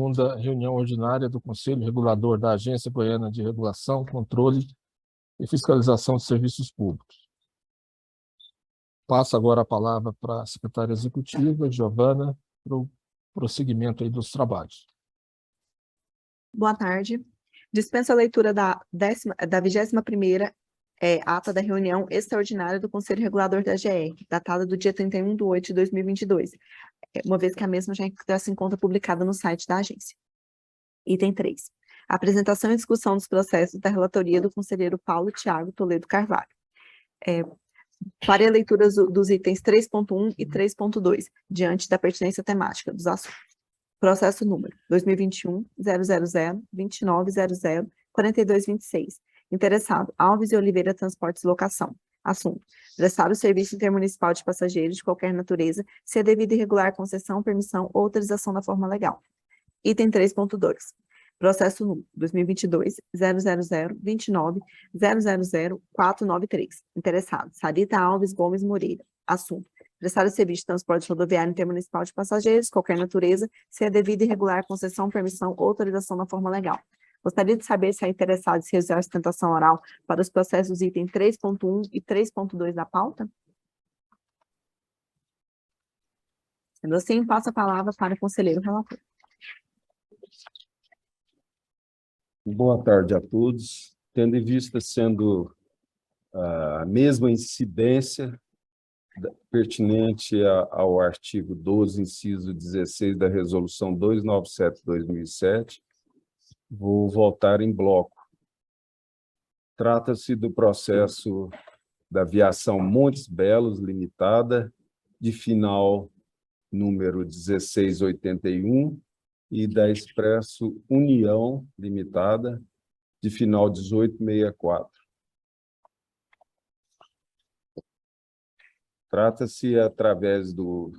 segunda reunião ordinária do Conselho Regulador da Agência Goiana de Regulação, Controle e Fiscalização de Serviços Públicos. Passo agora a palavra para a secretária executiva, Giovana, para o prosseguimento aí dos trabalhos. Boa tarde. Dispenso a leitura da 21ª ata da reunião extraordinária do Conselho Regulador da AGR, datada do dia 31/8/2022, uma vez que a mesma já se encontra publicada no site da agência. Item 3. Apresentação e discussão dos processos da relatoria do conselheiro Paulo Thiago Toledo Carvalho. Farei a leitura dos itens 3.1 e 3.2, diante da pertinência temática dos assuntos. Processo número 2021-00-2900-4226. Interessado, Alves e Oliveira Transportes e Locação. Assunto: prestar o serviço intermunicipal de passageiros de qualquer natureza, se é devida e regular concessão, permissão ou autorização da forma legal. Item 3.2. Processo número 2022-00-29-000-493. Interessado, Sarita Alves Gomes Moreira. Assunto: prestar o serviço de transporte rodoviário intermunicipal de passageiros, qualquer natureza, se é devida e regular concessão, permissão ou autorização na forma legal. Gostaria de saber se é interessado em se realizar a sustentação oral para os processos item 3.1 e 3.2 da pauta? Sendo assim, passo a palavra para o conselheiro relator. Boa tarde a todos. Tendo em vista sendo a mesma incidência pertinente ao artigo 12, inciso 16 da Resolução 297/2007, vou votar em bloco. Trata-se do processo da Aviação Montes Belos Limitada, de final número 1681, e da Expresso União Limitada, de final 1864. Trata-se, através do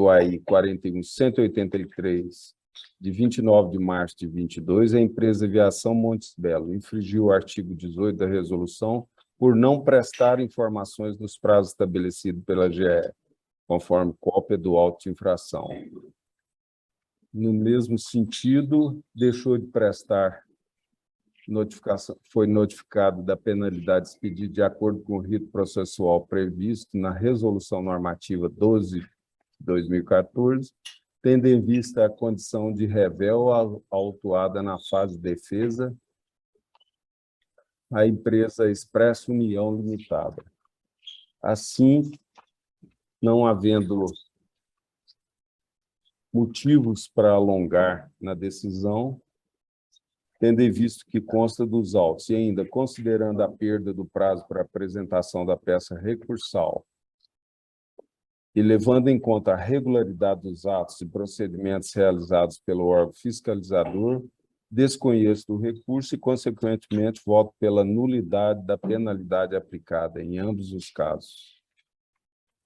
AI 41.183, de 29 de março de 22, a empresa Aviação Montes Belos infringiu o artigo 18 da resolução por não prestar informações nos prazos estabelecidos pela GE, conforme cópia do auto de infração. No mesmo sentido, deixou de prestar notificação, foi notificado da penalidade expedida de acordo com o rito processual previsto na Resolução Normativa 12/2014, tendo em vista a condição de rével autuada na fase de defesa, a empresa Expresso União Limitada. Assim, não havendo motivos para alongar na decisão, tendo em visto que consta dos autos e ainda considerando a perda do prazo para apresentação da peça recursal e levando em conta a regularidade dos atos e procedimentos realizados pelo órgão fiscalizador, desconheço do recurso e, consequentemente, voto pela nulidade da penalidade aplicada em ambos os casos.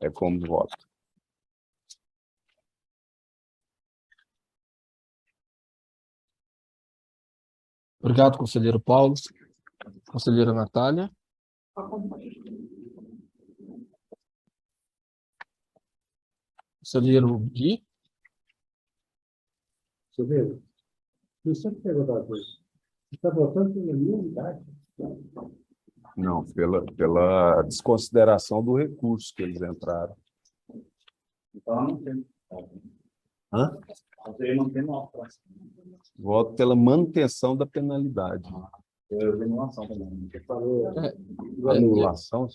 É como voto. Obrigado, conselheiro Paulo. Conselheira Natália. Conselheiro Gui. Conselheiro, deixa eu te perguntar uma coisa. Você está votando pela minha unidade? Não, pela desconsideração do recurso que eles entraram. Então, não tem. Hã? Não tem nota. Voto pela manutenção da penalidade. Eu vi anulação também. Você falou Anulação?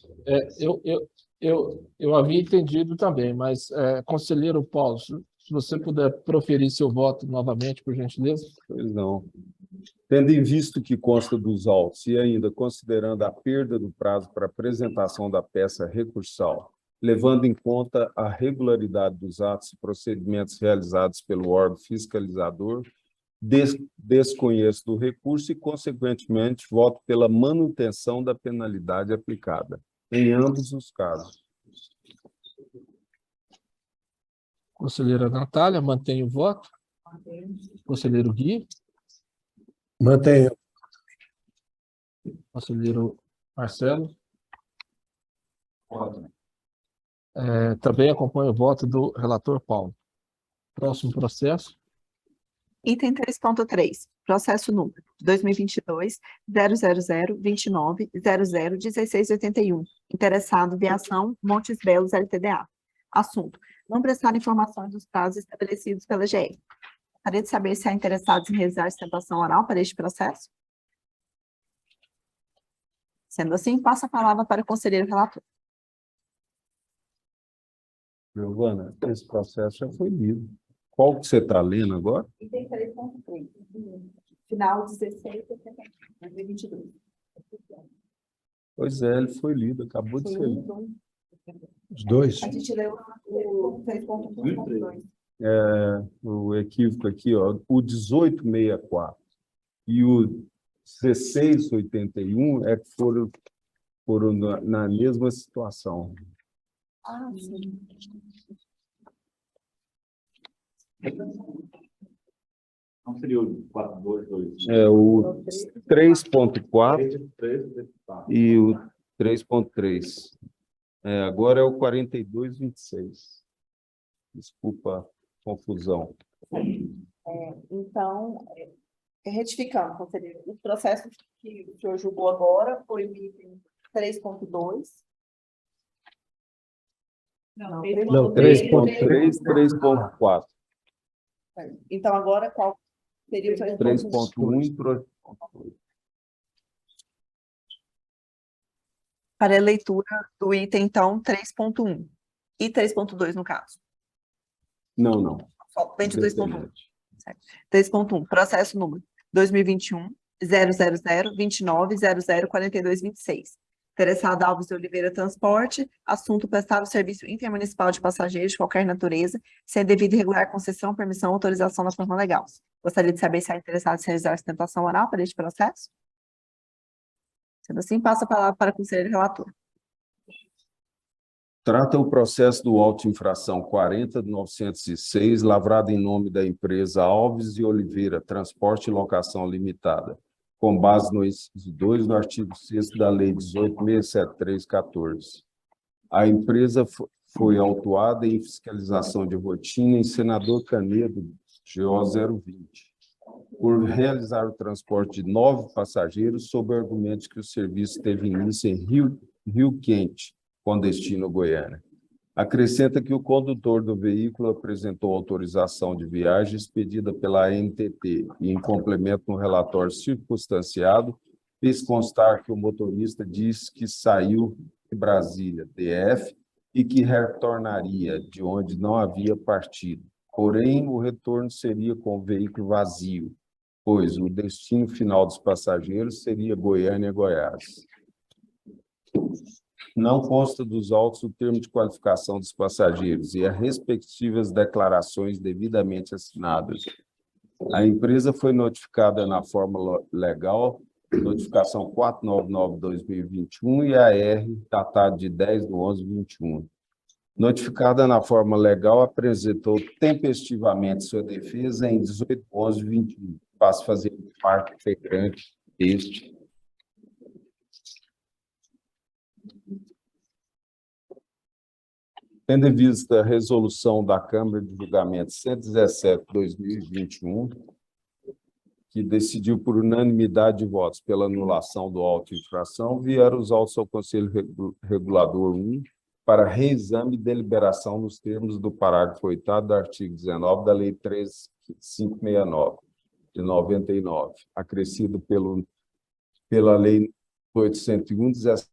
Eu havia entendido também, mas, conselheiro Paulo, se você puder proferir seu voto novamente, por gentileza. Pois não. Tendo em visto que consta dos autos e ainda considerando a perda do prazo para apresentação da peça recursal, levando em conta a regularidade dos atos e procedimentos realizados pelo órgão fiscalizador, desconheço do recurso e, consequentemente, voto pela manutenção da penalidade aplicada, em ambos os casos. Conselheira Natália, mantém o voto. Conselheiro Gui. Mantenho. Conselheiro Marcelo. Também acompanho o voto do relator Paulo. Próximo processo. Item 3.3, processo número 2022-000-29-00-1681, interessado Viação Montes Belos LTDA. Assunto: não prestar informações dos prazos estabelecidos pela GE. Gostaria de saber se há interessados em realizar sustentação oral para este processo. Sendo assim, passo a palavra para o conselheiro relator. Giovana, esse processo já foi lido. Qual que você está lendo agora? Item 3.3, final 16 de setembro de 2022. Pois é, ele foi lido, acabou de ser lido. Os dois. A gente leu o 3.1. O equívoco aqui, ó, o 1864 e o 1681 é que foram na mesma situação. Ah, sim. Não seria o 422? É o 3.4 e o 3.3. Agora é o 4226. Desculpa a confusão. Então, retificando, conselheiro, o processo que o senhor julgou agora foi o item 3.2. Não, 3.3, 3.4. Então, agora, qual seria o 3.1 e 3.2. para a leitura do item, então, 3.1 e 3.2, no caso? Não. Somente o 2.1. Independente. 3.1, processo número 2021-000-29-00-4226. Interessado Alves de Oliveira Transporte, assunto prestar o serviço intermunicipal de passageiros de qualquer natureza, sem devida e regular concessão, permissão ou autorização na forma legal. Gostaria de saber se há interessado em realizar sustentação oral para este processo? Sendo assim, passo a palavra para o conselheiro relator. Trata o processo do auto infração 40.906, lavrado em nome da empresa Alves de Oliveira Transporte e Locação Limitada, com base no inciso 2 do artigo 6º da Lei 18.673/14. A empresa foi autuada em fiscalização de rotina em Senador Canedo, GO 020, por realizar o transporte de 9 passageiros sob o argumento de que o serviço teve início em Rio Quente, com destino Goiânia. Acrescenta que o condutor do veículo apresentou autorização de viagem expedida pela ANTT e, em complemento no relatório circunstanciado, fez constar que o motorista disse que saiu de Brasília, DF, e que retornaria de onde não havia partido. Porém, o retorno seria com o veículo vazio, pois o destino final dos passageiros seria Goiânia, Goiás. Não consta dos autos o termo de qualificação dos passageiros e as respectivas declarações devidamente assinadas. A empresa foi notificada na forma legal, notificação 499/2021 e a R, datada de 10/11/21. Notificada na forma legal, apresentou tempestivamente sua defesa em 18/11/21. Passa a fazer parte integrante deste. Tendo em vista a resolução da Câmara de Julgamento 117/2021, que decidiu por unanimidade de votos pela anulação do auto infração, vieram os autos ao Conselho Regulador 1 para reexame e deliberação nos termos do parágrafo 8º do artigo 19 da Lei 13.569, de 99, acrescido pela Lei 801, 17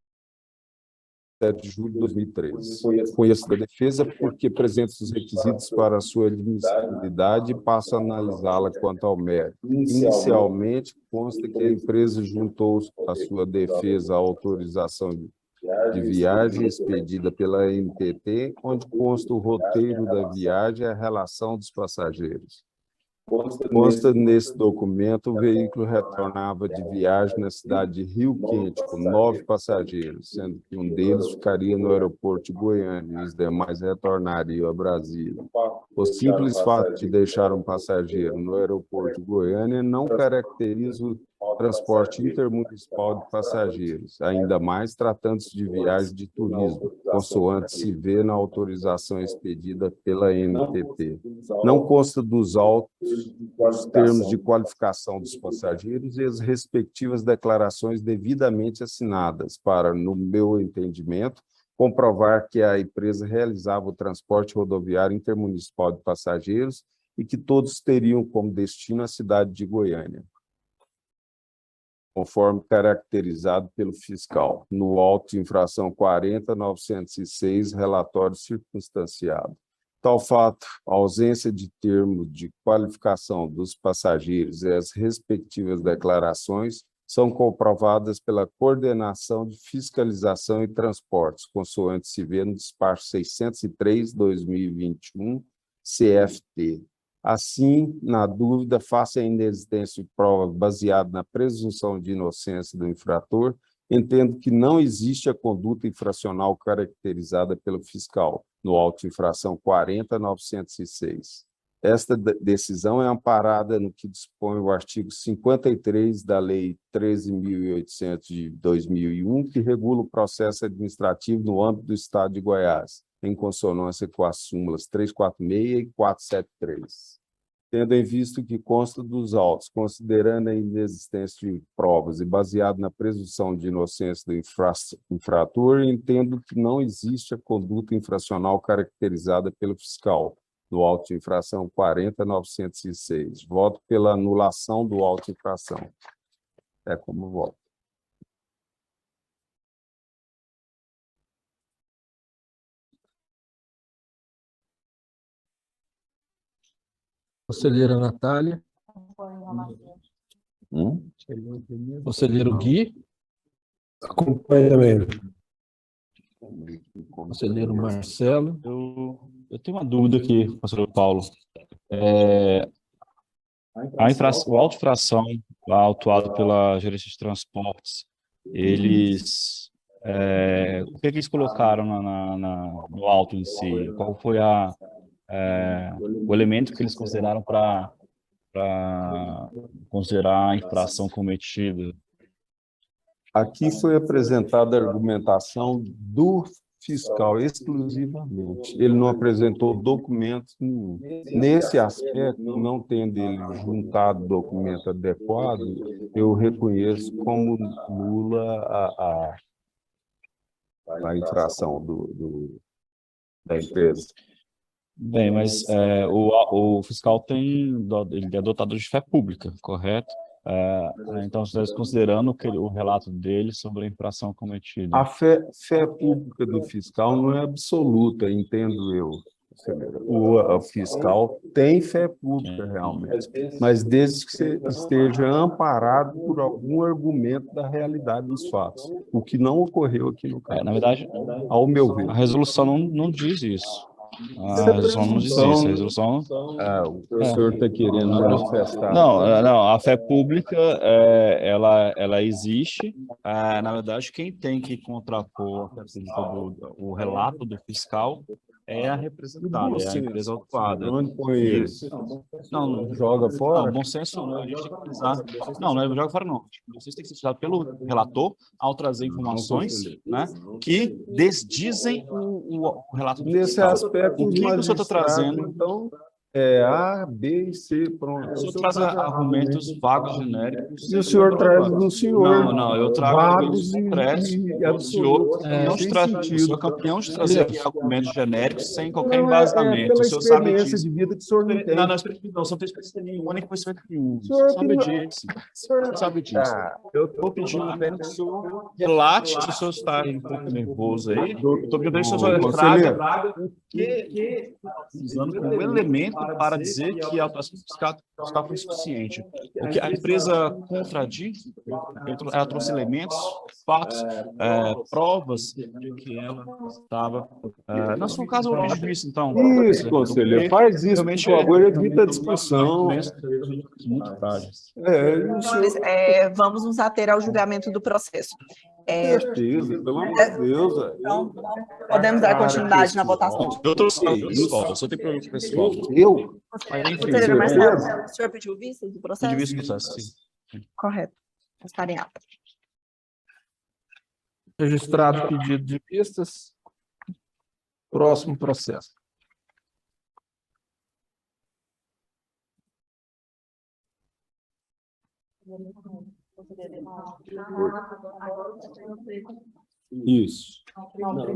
de julho de 2013. Conheço da defesa porque apresenta os requisitos para a sua admissibilidade e passo a analisá-la quanto ao mérito. Inicialmente, consta que a empresa juntou à sua defesa a autorização de viagem expedida pela ANTT, onde consta o roteiro da viagem e a relação dos passageiros. Consta nesse documento o veículo retornava de viagem na cidade de Rio Quente, com 9 passageiros, sendo que um deles ficaria no aeroporto de Goiânia e os demais retornariam a Brasília. O simples fato de deixar um passageiro no aeroporto de Goiânia não caracteriza transporte intermunicipal de passageiros, ainda mais tratando-se de viagem de turismo, consoante se vê na autorização expedida pela ANTT. Não consta dos autos os termos de qualificação dos passageiros e as respectivas declarações devidamente assinadas para, no meu entendimento, comprovar que a empresa realizava o transporte rodoviário intermunicipal de passageiros e que todos teriam como destino a cidade de Goiânia, conforme caracterizado pelo fiscal, no auto de infração 40.906, relatório circunstanciado. Tal fato, a ausência de termo de qualificação dos passageiros e as respectivas declarações são comprovadas pela Coordenação de Fiscalização e Transportes, consoante se vê no despacho 603/2021, CFT. Assim, na dúvida, face à inexistência de prova baseada na presunção de inocência do infrator, entendo que não existe a conduta infracional caracterizada pelo fiscal, no auto de infração 40.906. Esta decisão é amparada no que dispõe o artigo 53 da Lei 13.800 de 2001, que regula o processo administrativo no âmbito do Estado de Goiás, em consonância com as súmulas 346 e 473. Tendo em vista que consta dos autos, considerando a inexistência de provas e baseado na presunção de inocência do infrator, entendo que não existe a conduta infracional caracterizada pelo fiscal, no auto de infração 40.906. Voto pela anulação do auto de infração. É como voto. Conselheira Natália. Conselheiro Gui. Acompanha também. Conselheiro Marcelo. Eu tenho uma dúvida aqui, professor Paulo. O auto de infração autuado pela gerência de transportes, eles... o que eles colocaram no auto em si? Qual foi o elemento que eles consideraram para considerar a infração cometida? Aqui foi apresentada a argumentação do fiscal exclusivamente. Ele não apresentou documentos nenhum. Nesse aspecto, não tendo ele juntado documento adequado, eu reconheço como nula a infração da empresa. Bem, mas o fiscal ele é dotado de fé pública, correto? Então, vocês considerando o relato dele sobre a infração cometida. A fé pública do fiscal não é absoluta, entendo eu. O fiscal tem fé pública, realmente, mas desde que você esteja amparado por algum argumento da realidade dos fatos, o que não ocorreu aqui no caso. Na verdade, ao meu ver. A resolução não diz isso. A resolução não diz isso. A resolução... O senhor está querendo manifestar. Não, a fé pública, ela existe. Na verdade, quem tem que contrapor o relato do fiscal é a representada, é a empresa autuada. Onde põe isso? Não, joga fora? Não, bom senso, a gente tem que utilizar. Não é joga fora, não. Vocês têm que ser utilizados pelo relator ao trazer informações, né, que desdizem o relato do fiscal. Nesse aspecto, o que o senhor está trazendo? Então, A, B e C, pronto. O senhor traz argumentos vagos, genéricos. E o senhor traz do senhor. Não, eu trago vagos concretos. e O senhor não traz, o senhor é campeão de trazer aqui argumentos genéricos sem qualquer embasamento. O senhor sabe disso. De vida que o senhor não tem. Não, o senhor tem experiência nenhuma, nem conhecimento nenhum. O senhor sabe disso. O senhor sabe disso. Eu Vou pedir apenas que o senhor relate, se o senhor está um pouco nervoso aí. Estou pedindo que o senhor traga usando como elemento para dizer que a atuação fiscal foi insuficiente. O que a empresa contradiz, ela trouxe elementos, fatos, provas de que ela estava... Não, se for o caso, eu vejo isso, então. Isso, conselheiro, faz isso, por favor, evita a discussão. Muito frágeis. Senhores, vamos nos ater ao julgamento do processo. Certeza, pelo amor de Deus. Então, podemos dar continuidade na votação. Eu trouxe pessoal, eu só tenho problema pessoal. Eu? Conselheiro Marcelo, o senhor pediu vista do processo? Pedi vista do processo, sim. Correto. Constar em ata. Registrado o pedido de vistas. Próximo processo. Isso.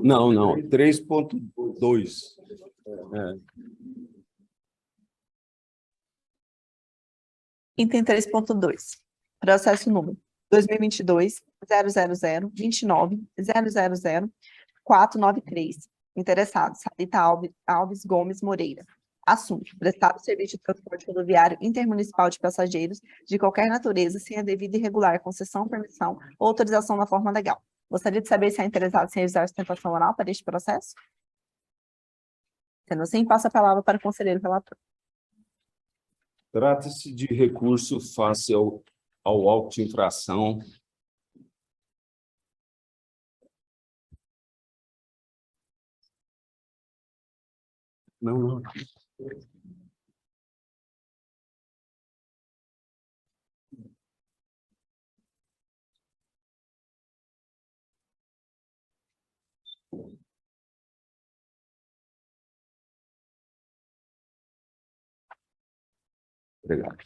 Não, 3.2. Item 3.2. Processo número 2022.0029.000.493. Interessado, Sarita Alves Gomes Moreira. Assunto: prestado serviço de transporte rodoviário intermunicipal de passageiros de qualquer natureza sem a devida e regular concessão, permissão ou autorização na forma legal. Gostaria de saber se é interessado em realizar sustentação oral para este processo? Sendo assim, passo a palavra para o conselheiro relator. Trata-se de recurso face ao auto de infração. Não. Obrigado.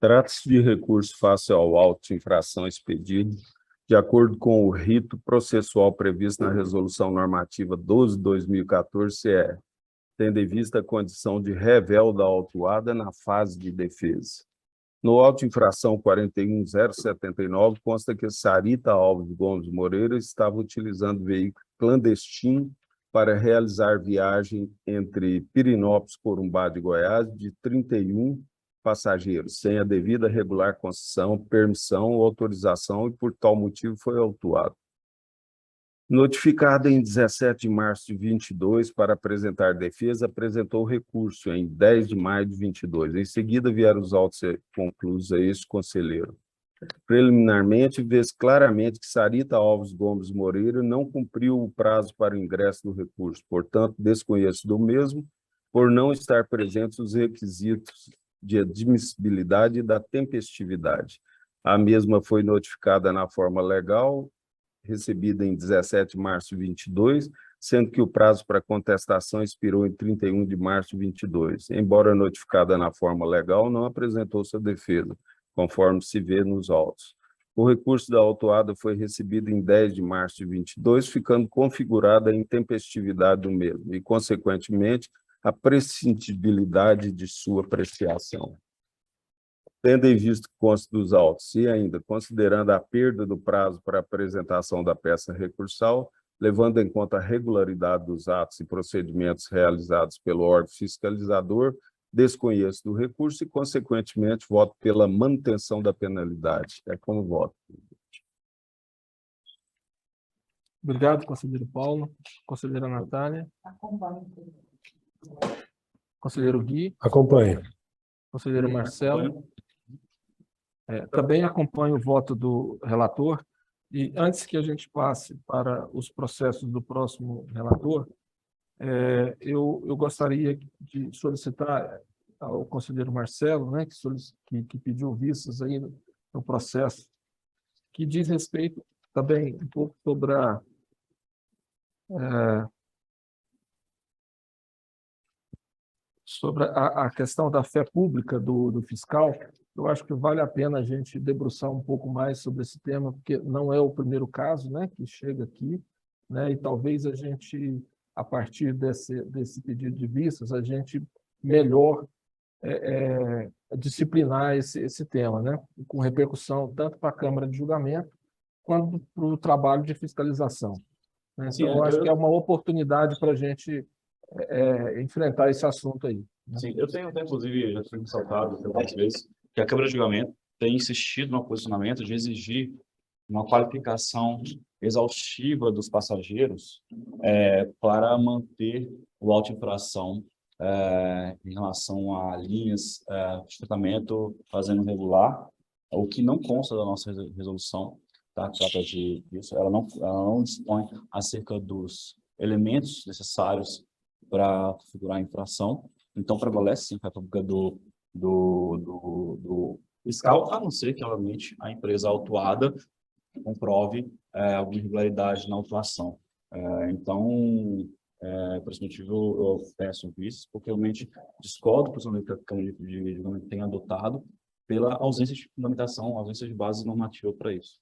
Trata-se de recurso face ao auto de infração expedido, de acordo com o rito processual previsto na Resolução Normativa 12/2014-CE, tendo em vista a condição de rével da autuada na fase de defesa. No auto de infração 41.079, consta que Sarita Alves Gomes Moreira estava utilizando veículo clandestino para realizar viagem entre Pirinópolis e Corumbá de Goiás de 31 passageiros, sem a devida regular concessão, permissão ou autorização, e por tal motivo foi autuado. Notificado em 17 de março de 22 para apresentar defesa, apresentou recurso em 10 de maio de 22. Em seguida, vieram os autos conclusos a este conselheiro. Preliminarmente, vê-se claramente que Sarita Alves Gomes Moreira não cumpriu o prazo para o ingresso do recurso, portanto, desconheço do mesmo, por não estar presentes os requisitos de admissibilidade e da tempestividade. A mesma foi notificada na forma legal, recebida em 17 de março de 22, sendo que o prazo para contestação expirou em 31 de março de 22. Embora notificada na forma legal, não apresentou sua defesa, conforme se vê nos autos. O recurso da autuada foi recebido em 10 de março de 22, ficando configurada a intempestividade do mesmo e, consequentemente, a prescindibilidade de sua apreciação. Tendo em vista que consta dos autos e ainda considerando a perda do prazo para apresentação da peça recursal, levando em conta a regularidade dos atos e procedimentos realizados pelo órgão fiscalizador, desconheço do recurso e, consequentemente, voto pela manutenção da penalidade. É como voto. Obrigado, conselheiro Paulo. Conselheira Natália. Conselheiro Gui. Acompanho. Conselheiro Marcelo. Também acompanho o voto do relator. E antes que a gente passe para os processos do próximo relator, eu gostaria de solicitar ao conselheiro Marcelo, né, que pediu vistas aí no processo, que diz respeito também um pouco sobre a questão da fé pública do fiscal. Eu acho que vale a pena a gente debruçar um pouco mais sobre esse tema, porque não é o primeiro caso, né, que chega aqui, né, e talvez a gente, a partir desse pedido de vistas, a gente melhor disciplinar esse tema, né, com repercussão tanto para a Câmara de Julgamento quanto para o trabalho de fiscalização. Né? Então, eu acho que é uma oportunidade para a gente enfrentar esse assunto aí. Né? Sim, eu tenho inclusive, já fui ressaltado algumas vezes, que a Câmara de Julgamento tem insistido no posicionamento de exigir uma qualificação exaustiva dos passageiros para manter o auto de infração em relação a linhas de tratamento fazendo regular, o que não consta da nossa resolução, tá? Trata disso, ela não dispõe acerca dos elementos necessários para configurar a infração. Então, prevalece sim a fé pública do do fiscal, a não ser que, obviamente, a empresa autuada comprove alguma irregularidade na autuação. Então, por esse motivo, eu peço visto, porque realmente discordo do posicionamento que a Câmara de Julgamento tem adotado pela ausência de fundamentação, ausência de base normativa para isso.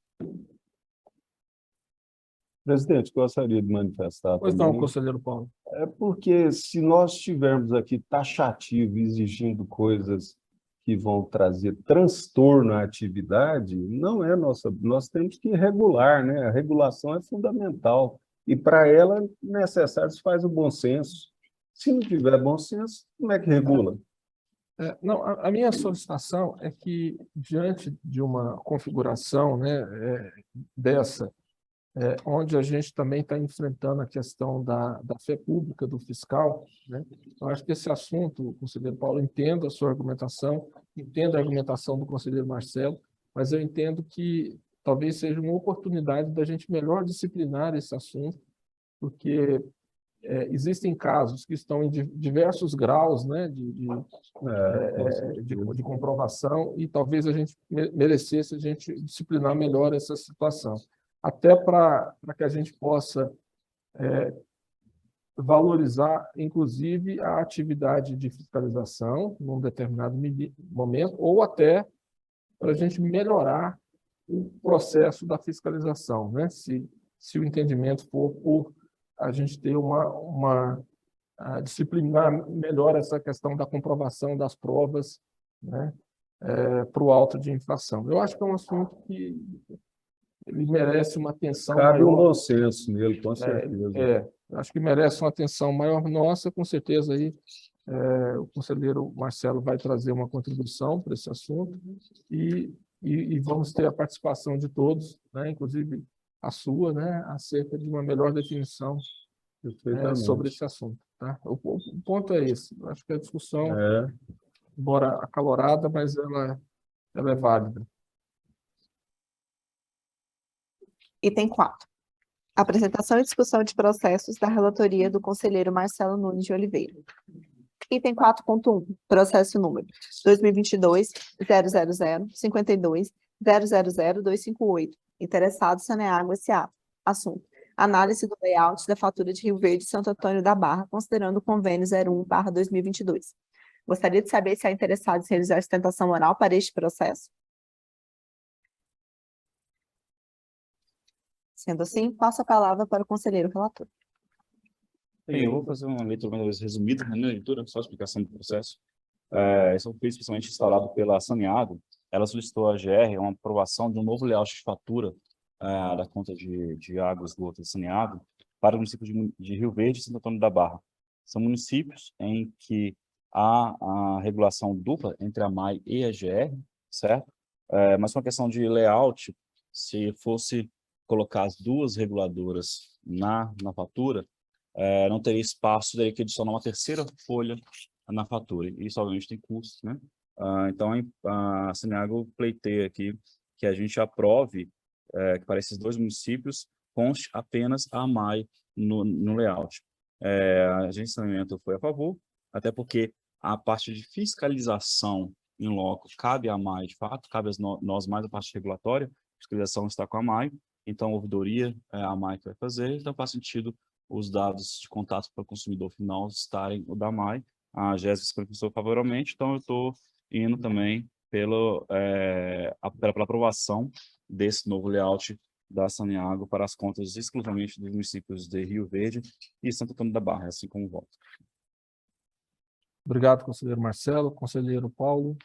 Presidente, gostaria de manifestar Pois também. não, conselheiro Paulo. É porque se nós estivermos aqui taxativo, exigindo coisas que vão trazer transtorno à atividade, não é nossa. Nós temos que regular, né? A regulação é fundamental. E para ela é necessário se faz o bom senso. Se não tiver bom senso, como é que regula? Não, a minha solicitação é que, diante de uma configuração, né, dessa, onde a gente também está enfrentando a questão da fé pública do fiscal, né, eu acho que esse assunto, o conselheiro Paulo, entendo a sua argumentação, entendo a argumentação do conselheiro Marcelo, mas eu entendo que talvez seja uma oportunidade da gente melhor disciplinar esse assunto, porque existem casos que estão em diversos graus, né, de comprovação, e talvez a gente merecesse a gente disciplinar melhor essa situação, até para que a gente possa valorizar, inclusive, a atividade de fiscalização num determinado momento, ou até para a gente melhorar o processo da fiscalização, né? Se o entendimento for por a gente ter a disciplinar melhor essa questão da comprovação das provas, né, para o auto de infração. Eu acho que é um assunto que ele merece uma atenção Cabe um maior. bom senso nele, com certeza. Acho que merece uma atenção maior nossa, com certeza aí o conselheiro Marcelo vai trazer uma contribuição para esse assunto e vamos ter a participação de todos, né, inclusive a sua, né, acerca de uma melhor definição sobre esse assunto. Tá? O ponto é esse. Eu acho que a discussão, embora acalorada, mas ela é válida. Item 4. Apresentação e discussão de processos da relatoria do conselheiro Marcelo Nunes de Oliveira. Item 4.1. Processo número 2022.000.52.000.258. Interessado Saneago S.A. Assunto: análise do layout da fatura de Rio Verde e Santo Antônio da Barra, considerando o convênio 01/2022. Gostaria de saber se há interessados em realizar sustentação oral para este processo. Sendo assim, passo a palavra para o conselheiro relator. Bem, eu vou fazer uma leitura mais resumida, na minha leitura, só a explicação do processo. Esse foi especialmente instaurado pela Saneago. Ela solicitou à GR uma aprovação de um novo layout de fatura da conta de água e esgoto de Saneago para o município de Rio Verde e Santo Antônio da Barra. São municípios em que há a regulação dupla entre a MAI e a GR, certo? Mas com a questão de layout, se fosse colocar as duas reguladoras na fatura, não teria espaço, teria que adicionar uma terceira folha na fatura. E isso, obviamente, tem custos, né? Então, a Saneago pleiteia aqui que a gente aprove que para esses dois municípios conste apenas a MAI no layout. A agência de saneamento foi a favor, até porque a parte de fiscalização em loco cabe à MAI, de fato, cabe a nós mais a parte regulatória, a fiscalização está com a MAI, então a ouvidoria é a MAI que vai fazer, então faz sentido os dados de contato para o consumidor final estarem o da MAI. A GES se pronunciou favoravelmente, então eu estou indo também pela aprovação desse novo layout da Saneago para as contas exclusivamente dos municípios de Rio Verde e Santo Antônio da Barra, assim como voto. Obrigado, conselheiro Marcelo. Conselheiro Paulo.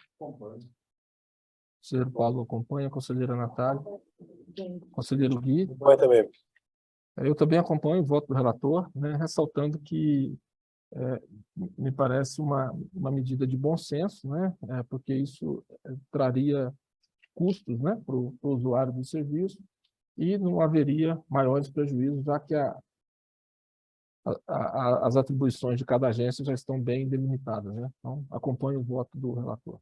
Conselheiro Paulo acompanha. Conselheira Natália. Conselheiro Gui. Vai também. Eu também acompanho o voto do relator, né, ressaltando que me parece uma medida de bom senso, né, porque isso traria custos, né, para o usuário do serviço e não haveria maiores prejuízos, já que as atribuições de cada agência já estão bem delimitadas, né? Então, acompanho o voto do relator.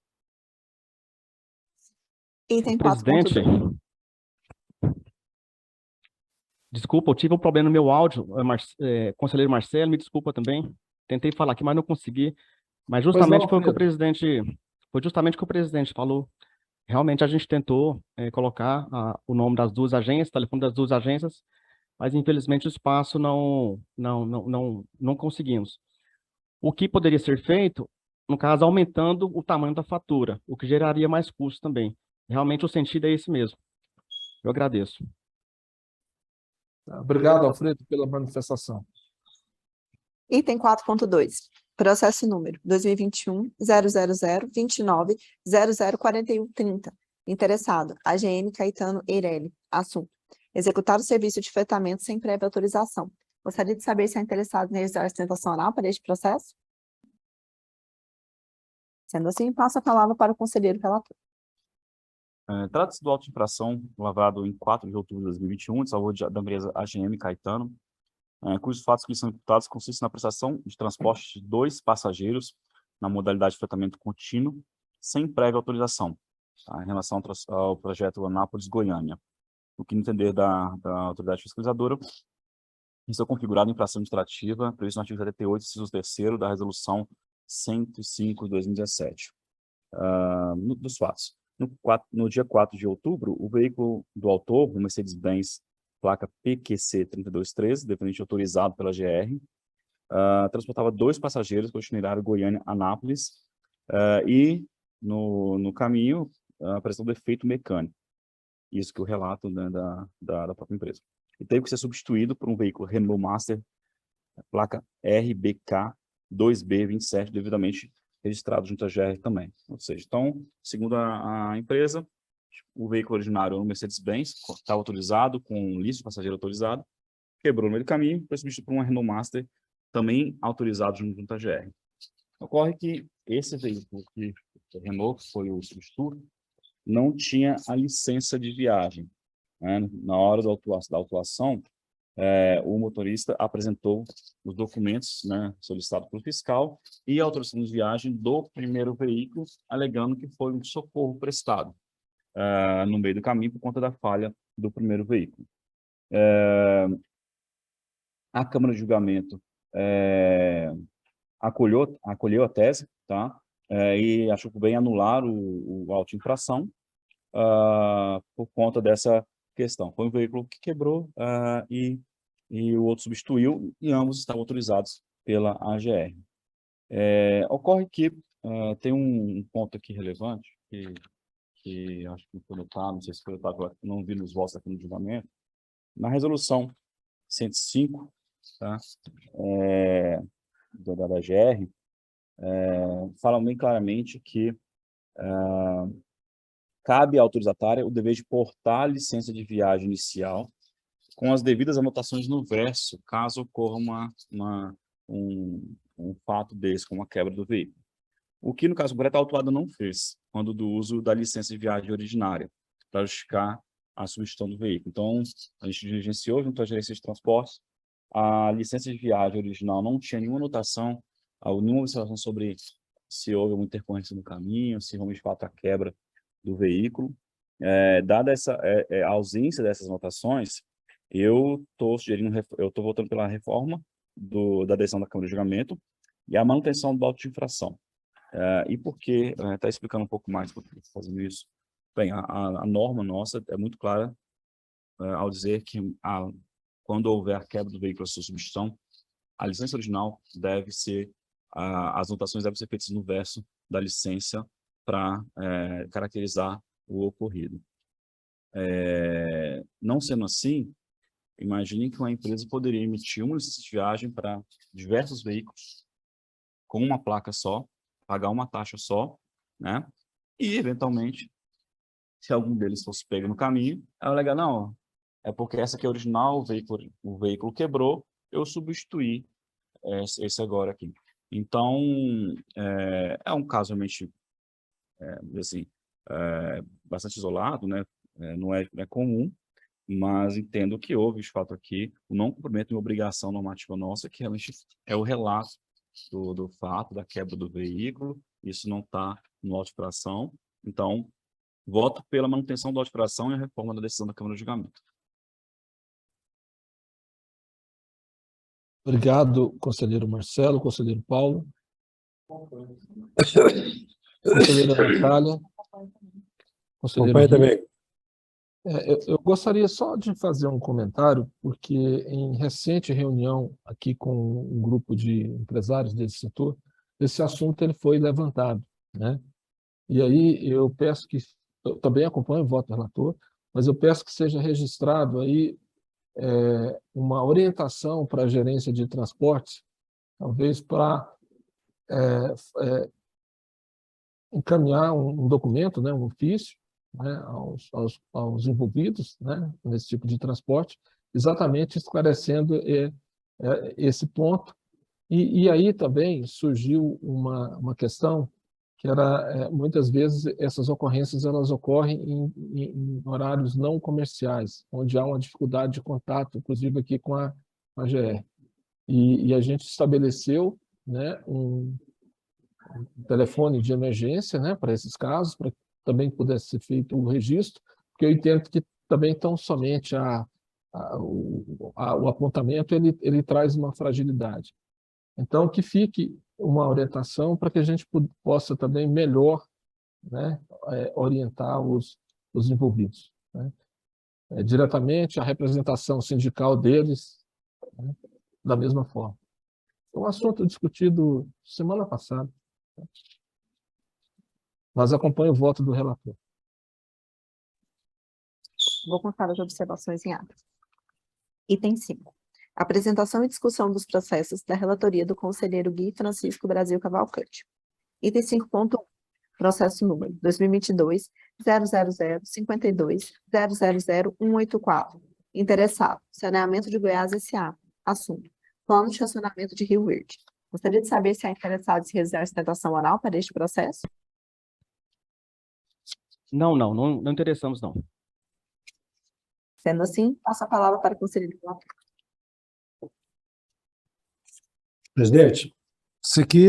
Item 4.2. Presidente, desculpa, eu tive um problema no meu áudio, conselheiro Marcelo, me desculpa também. Tentei falar aqui, mas não consegui. Mas justamente foi o que o presidente foi justamente o que o presidente falou. Realmente a gente tentou colocar o nome das duas agências, o telefone das duas agências, mas infelizmente o espaço não conseguimos. O que poderia ser feito, no caso, aumentando o tamanho da fatura, o que geraria mais custos também. Realmente o sentido é esse mesmo. Eu agradeço. Obrigado, Alfredo, pela manifestação. Item 4.2. Processo número 2021.000.29.004130. Interessado, AGN Caetano Eireli. Assunto: executar o serviço de fretamento sem prévia autorização. Gostaria de saber se é interessado em realizar a sustentação oral para este processo? Sendo assim, passo a palavra para o conselheiro relator. Trata-se do auto de infração lavrado em 4 de outubro de 2021, de favor da empresa AGM Caetano, cujos fatos que lhe são imputados consistem na prestação de transporte de 2 passageiros na modalidade de fretamento contínuo, sem prévia autorização, tá, em relação ao projeto Anápolis-Goiânia. O que, no entender da autoridade fiscalizadora, isso é configurado em infração administrativa previsto no artigo 78, inciso 3º da Resolução 105 de 2017. Dos fatos. No dia 4 de outubro, o veículo do autor, o Mercedes-Benz, placa PQC 3213, devidamente autorizado pela GR, transportava 2 passageiros para o itinerário Goiânia-Anápolis e, no caminho, apresentou defeito mecânico. Isso que eu relato, né, da própria empresa. E teve que ser substituído por um veículo Renault Master, placa RBK 2B27, devidamente registrado junto à GR também. Ou seja, então, segundo a empresa, o veículo originário era um Mercedes-Benz, estava autorizado, com lista de passageiro autorizado, quebrou no meio do caminho, foi substituído por uma Renault Master, também autorizado junto à GR. Ocorre que esse veículo que a Renault, que foi o substituto, não tinha a licença de viagem, né? Na hora da autuação, o motorista apresentou os documentos, né, solicitados pelo fiscal e a autorização de viagem do primeiro veículo, alegando que foi um socorro prestado no meio do caminho por conta da falha do primeiro veículo. A Câmara de Julgamento acolheu a tese, tá? E achou por bem anular o auto de infração por conta dessa questão. Foi um veículo que quebrou e o outro substituiu, e ambos estavam autorizados pela AGR. Ocorre que tem um ponto aqui relevante, que acho que não foi notado, não sei se foi notado, não vi nos votos aqui no julgamento. Na resolução 105, tá, da AGR, fala bem claramente que cabe à autorizatária o dever de portar a licença de viagem inicial com as devidas anotações no verso, caso ocorra um fato desse, como a quebra do veículo. O que, no caso concreto, a autuada não fez, quando do uso da licença de viagem originária, para justificar a substituição do veículo. Então, a gente diligenciou junto à gerência de transportes, a licença de viagem original não tinha nenhuma anotação, nenhuma observação sobre se houve uma intercorrência no caminho, se houve de fato a quebra do veículo. Dada a ausência dessas anotações, eu estou votando pela reforma da decisão da Câmara de Julgamento e a manutenção do auto de infração. E por que? Está explicando um pouco mais por que estou fazendo isso. Bem, a norma nossa é muito clara ao dizer que quando houver a quebra do veículo, a sua substituição, a licença original deve ser, as anotações devem ser feitas no verso da licença para caracterizar o ocorrido. Não sendo assim, imagine que uma empresa poderia emitir uma licença de viagem para diversos veículos, com uma placa só, pagar uma taxa só, né? E, eventualmente, se algum deles fosse pego no caminho, ela alega, não, é porque essa aqui é original, o veículo quebrou, eu substituí esse agora aqui. Então, é um caso realmente, assim, bastante isolado, né? Não é comum, mas entendo que houve, de fato, aqui o não cumprimento de uma obrigação normativa nossa, que realmente é o relato do fato da quebra do veículo. Isso não está no auto de infração. Então, voto pela manutenção do auto de infração e a reforma da decisão da Câmara de Julgamento. Obrigado, conselheiro Marcelo, conselheiro Paulo. Conselheira Natália. Conselheiro Acompanha Gui. também. Eu gostaria só de fazer um comentário, porque em recente reunião aqui com um grupo de empresários desse setor, esse assunto ele foi levantado, né? E aí eu peço que, eu também acompanho o voto do relator, mas eu peço que seja registrado aí uma orientação para a gerência de transportes, talvez para encaminhar um documento, né, um ofício, né, aos envolvidos, né, nesse tipo de transporte, exatamente esclarecendo esse ponto. E aí também surgiu uma questão que era, muitas vezes, essas ocorrências elas ocorrem em horários não comerciais, onde há uma dificuldade de contato, inclusive aqui com a GR. E a gente estabeleceu, né, um telefone de emergência, né, para esses casos, para que também pudesse ser feito o registro, porque eu entendo que também tão somente o apontamento ele traz uma fragilidade. Então, que fique uma orientação para que a gente possa também melhor, né, orientar os envolvidos, né? Diretamente a representação sindical deles, né, da mesma forma. É um assunto discutido semana passada, mas acompanho o voto do relator. Vou constar as observações em ata. Item 5. Apresentação e discussão dos processos da relatoria do conselheiro Gui Francisco Brasil Cavalcante. Item 5.1. Processo número 2022.000.52.000.184. Interessado: Saneamento de Goiás S.A. Assunto: Plano de Racionamento de Rio Verde. Gostaria de saber se há interessados em realizar sustentação oral para este processo. Não interessamos, não. Sendo assim, passo a palavra para o conselheiro relator. Presidente, isso aqui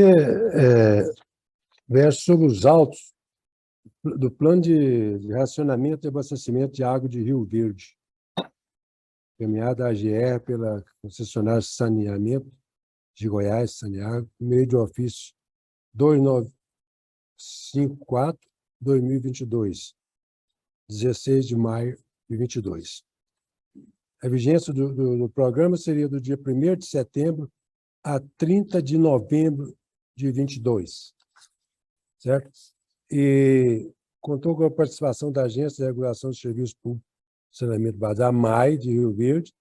versa sobre os autos do plano de racionamento e abastecimento de água de Rio Verde, encaminhada à AGR pela concessionária Saneamento de Goiás, Saneago, por meio de ofício 2954/2022, 16 de maio de 22. A vigência do programa seria do dia 1º de setembro a 30 de novembro de 22, certo? E contou com a participação da Agência de Regulação de Serviços Públicos de Saneamento Básico, a MAI, de Rio Verde,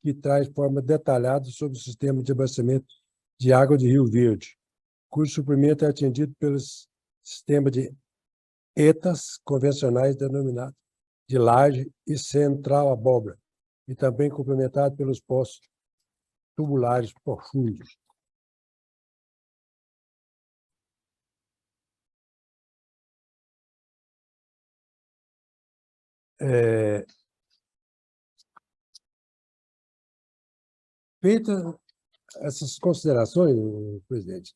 que traz de forma detalhada sobre o sistema de abastecimento de água de Rio Verde, cujo suprimento é atendido pelo sistema de ETAs convencionais denominados de laje e central abóbora, e também complementado pelos poços tubulares profundos. Feitas essas considerações, presidente,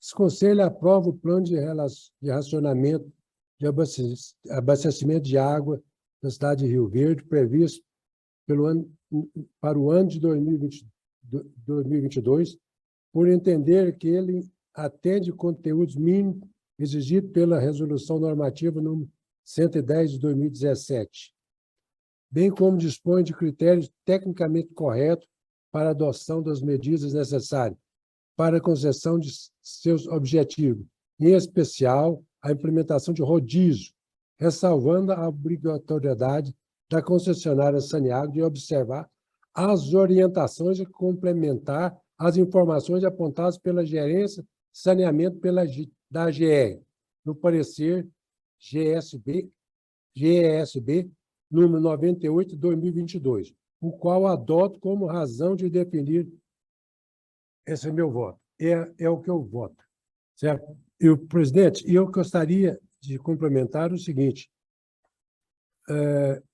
esse Conselho aprova o plano de racionamento de abastecimento de água da cidade de Rio Verde, previsto para o ano de 2022, por entender que ele atende conteúdos mínimos exigidos pela Resolução Normativa número 110 de 2017, bem como dispõe de critérios tecnicamente corretos para a adoção das medidas necessárias para a concessão de seus objetivos, em especial a implementação de rodízio, ressalvando a obrigatoriedade da concessionária Saneago de observar as orientações e complementar as informações apontadas pela Gerência de Saneamento da AGR, no parecer GESB número 98 de 2022, o qual adoto como razão de definir. Esse é meu voto. É o que eu voto, certo? E, presidente, eu gostaria de complementar o seguinte: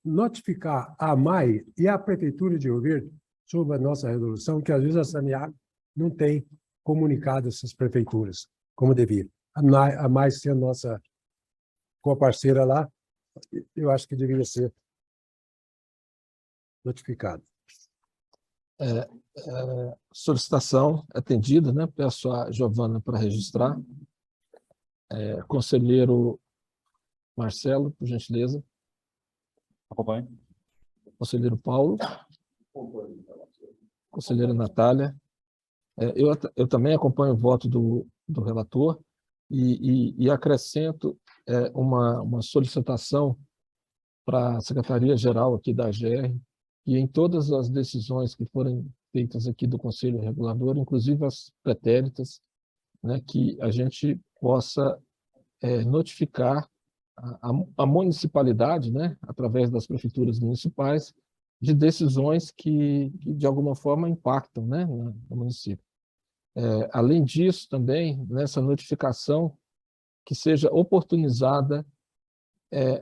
notificar a MAI e a Prefeitura de Rio Verde sobre a nossa resolução, que às vezes a Saneago não tem comunicado essas prefeituras como devia. A MAI sendo nossa co-parceira lá, eu acho que deveria ser notificado. Solicitação atendida, né? Peço a Giovana para registrar. Conselheiro Marcelo, por gentileza. Acompanhe. Conselheiro Paulo. Conselheira Natália. Eu também acompanho o voto do relator e acrescento uma solicitação para a Secretaria-Geral aqui da AGR, e em todas as decisões que forem feitas aqui do Conselho Regulador, inclusive as pretéritas, né, que a gente possa notificar a municipalidade, né, através das prefeituras municipais, de decisões que de alguma forma impactam, né, no município. Além disso, também, nessa notificação, que seja oportunizada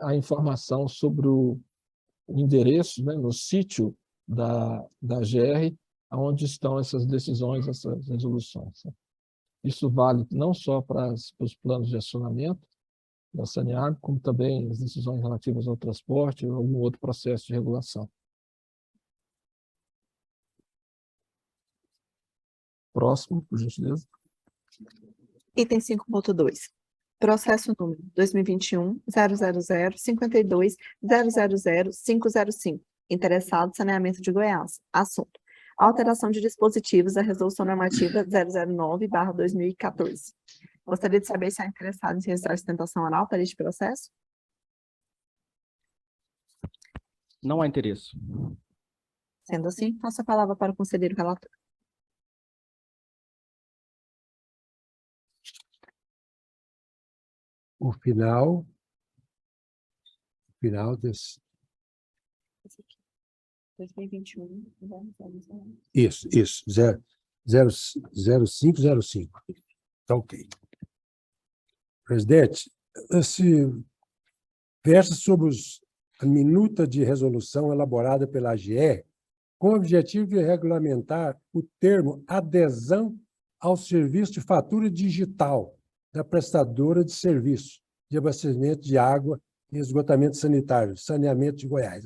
a informação sobre o endereço, né, no sítio da GR, onde estão essas decisões, essas resoluções. Isso vale não só para os planos de acionamento da Saneago, como também as decisões relativas ao transporte ou algum outro processo de regulação. Próximo, por gentileza. Item 5.2. Processo número 2021-000-52-000-505. Interessado, saneamento de Goiás. Assunto: alteração de dispositivos da Resolução Normativa 009/2014. Gostaria de saber se há interessado em registrar sustentação oral para este processo? Não há interesse. Sendo assim, passo a palavra para o conselheiro relator. O final desse... 2021. Isso, 0505. Tá ok. Presidente, esse versa sobre a minuta de resolução elaborada pela AGR com o objetivo de regulamentar o termo adesão ao serviço de fatura digital da prestadora de serviço de abastecimento de água e esgotamento sanitário, Saneamento de Goiás,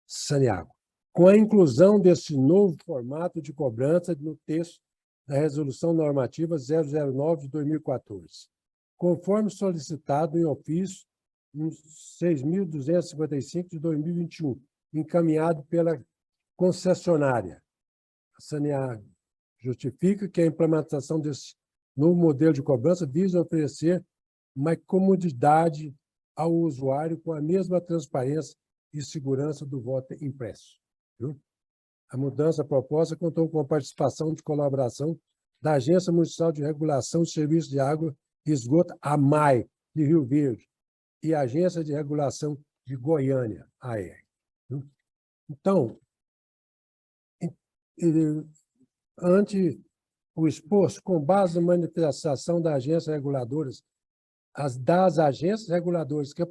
Saneago, com a inclusão desse novo formato de cobrança no texto da Resolução Normativa 009 de 2014, conforme solicitado em ofício 6.255 de 2021, encaminhado pela concessionária. A Saneago justifica que a implementação desse novo modelo de cobrança visa oferecer uma comodidade ao usuário com a mesma transparência e segurança do voto impresso. Viu? A mudança proposta contou com a participação de colaboração da Agência Municipal de Regulação de Serviços de Água e Esgoto, AMAI, de Rio Verde, e a Agência de Regulação de Goiânia, AER. Então, ante o exposto, com base na manifestação das agências reguladoras, das agências reguladoras que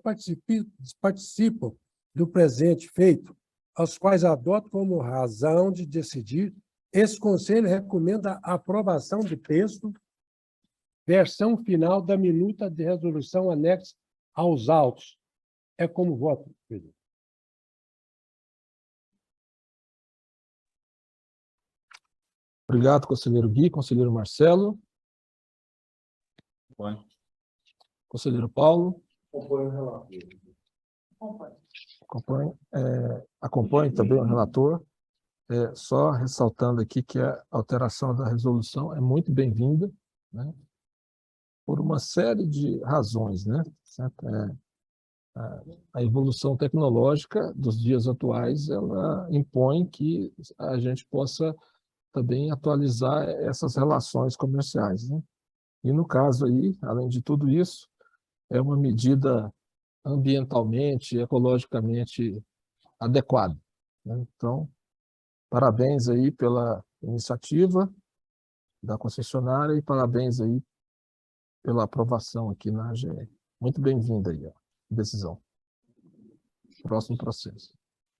participam do presente feito, aos quais adoto como razão de decidir, esse Conselho recomenda a aprovação do texto, versão final da minuta de resolução anexa aos autos. É como voto, presidente. Obrigado, conselheiro Gui. Conselheiro Marcelo. Acompanhe. Conselheiro Paulo. Acompanho o relator. Acompanho também o relator. Só ressaltando aqui que a alteração da resolução é muito bem-vinda, né, por uma série de razões, né? Certo? A evolução tecnológica dos dias atuais, ela impõe que a gente possa também atualizar essas relações comerciais, né? E no caso aí, além de tudo isso, é uma medida ambientalmente, ecologicamente adequada, né? Então, parabéns aí pela iniciativa da concessionária e parabéns aí pela aprovação aqui na AGR. Muito bem-vinda aí, a decisão. Próximo processo.